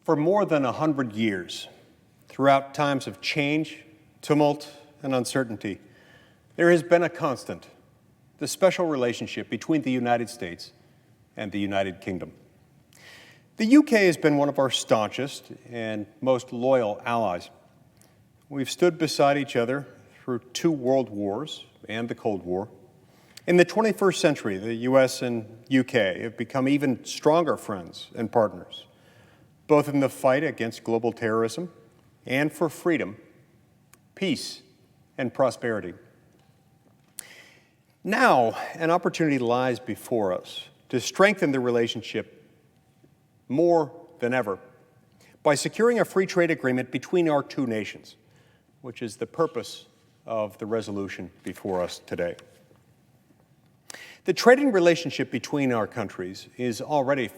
For more than 100 years, throughout times of change, tumult, and uncertainty, there has been a constant, the special relationship between the United States and the United Kingdom. The UK has been one of our staunchest and most loyal allies. We've stood beside each other through 2 world wars and the Cold War. In the 21st century, the US and UK have become even stronger friends and partners, both in the fight against global terrorism and for freedom, peace, and prosperity. Now, an opportunity lies before us to strengthen the relationship more than ever by securing a free trade agreement between our 2 nations, which is the purpose of the resolution before us today. The trading relationship between our countries is already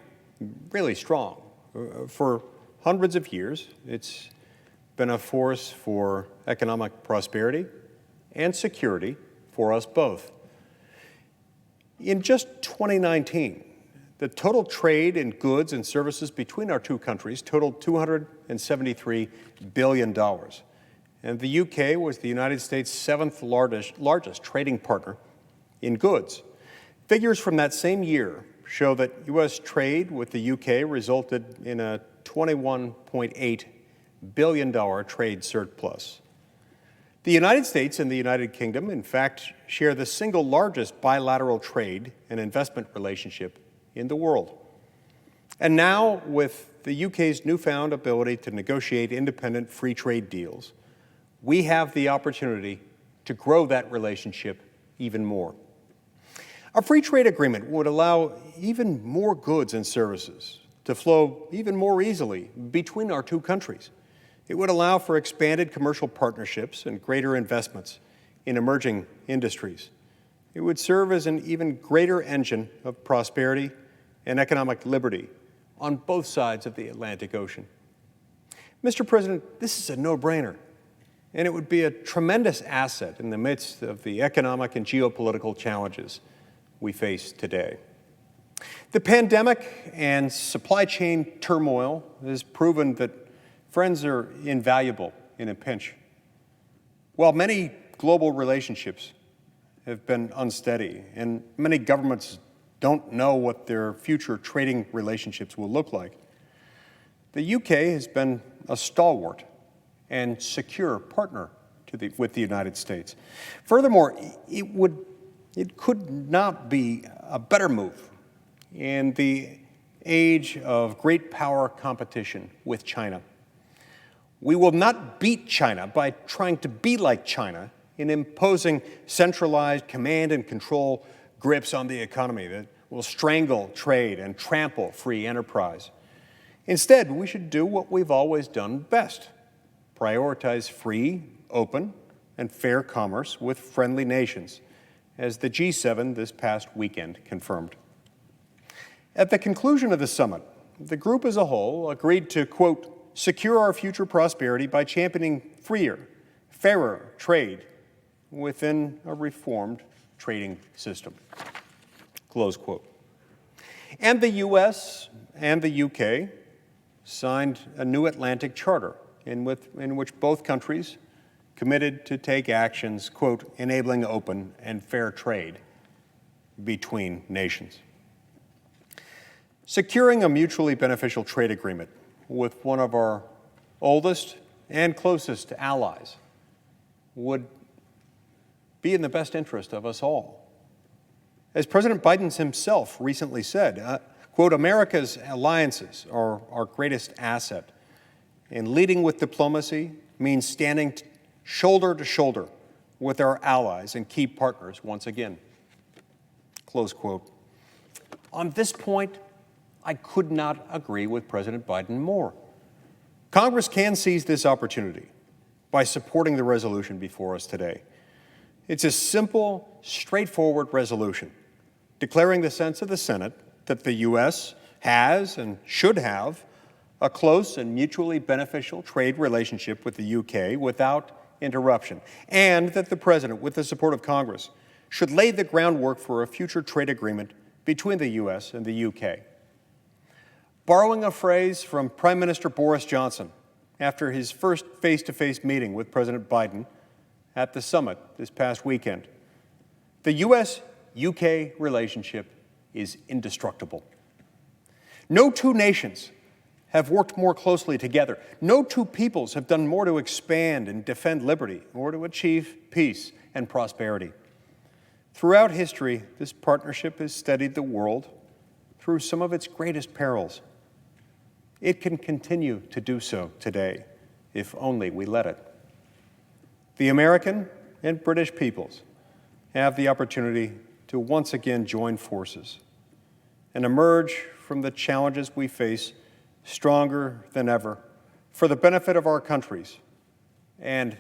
really strong. For hundreds of years, it's been a force for economic prosperity and security for us both. In just 2019, the total trade in goods and services between our 2 countries totaled $273 billion. And the UK was the United States' 7th largest trading partner in goods. Figures from that same year show that U.S. trade with the UK resulted in a $21.8 billion trade surplus. The United States and the United Kingdom, in fact, share the single largest bilateral trade and investment relationship in the world. And now, with the UK's newfound ability to negotiate independent free trade deals, we have the opportunity to grow that relationship even more. A free trade agreement would allow even more goods and services to flow even more easily between our 2 countries. It would allow for expanded commercial partnerships and greater investments in emerging industries. It would serve as an even greater engine of prosperity and economic liberty on both sides of the Atlantic Ocean. Mr. President, this is a no-brainer, and it would be a tremendous asset in the midst of the economic and geopolitical challenges we face today. The pandemic and supply chain turmoil has proven that friends are invaluable in a pinch. While many global relationships have been unsteady and many governments don't know what their future trading relationships will look like, the UK has been a stalwart and secure partner with the United States. Furthermore, it could not be a better move in the age of great power competition with China. We will not beat China by trying to be like China in imposing centralized command and control grips on the economy that will strangle trade and trample free enterprise. Instead, we should do what we've always done best: prioritize free, open, and fair commerce with friendly nations, as the G7 this past weekend confirmed. At the conclusion of the summit, the group as a whole agreed to, quote, secure our future prosperity by championing freer, fairer trade within a reformed trading system, close quote. And the U.S. and the U.K. signed a new Atlantic Charter in which both countries committed to take actions, quote, enabling open and fair trade between nations. Securing a mutually beneficial trade agreement with one of our oldest and closest allies would be in the best interest of us all. As President Biden himself recently said, quote, America's alliances are our greatest asset, and leading with diplomacy means standing shoulder to shoulder with our allies and key partners once again, close quote. On this point, I could not agree with President Biden more. Congress can seize this opportunity by supporting the resolution before us today. It's a simple, straightforward resolution declaring the sense of the Senate that the U.S. has and should have a close and mutually beneficial trade relationship with the U.K. without interruption, and that the President, with the support of Congress, should lay the groundwork for a future trade agreement between the U.S. and the U.K. Borrowing a phrase from Prime Minister Boris Johnson after his first face-to-face meeting with President Biden at the summit this past weekend, the U.S.-UK relationship is indestructible. No two nations have worked more closely together. No two peoples have done more to expand and defend liberty or to achieve peace and prosperity. Throughout history, this partnership has steadied the world through some of its greatest perils. It can continue to do so today, if only we let it. The American and British peoples have the opportunity to once again join forces and emerge from the challenges we face stronger than ever for the benefit of our countries and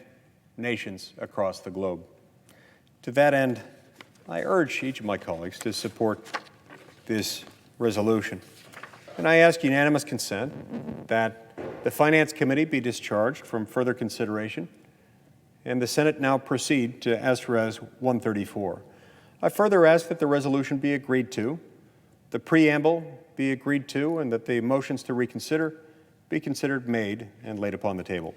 nations across the globe. To that end, I urge each of my colleagues to support this resolution. And I ask unanimous consent that the Finance Committee be discharged from further consideration and the Senate now proceed to S-Res 134. I further ask that the resolution be agreed to, the preamble be agreed to, and that the motions to reconsider be considered made and laid upon the table.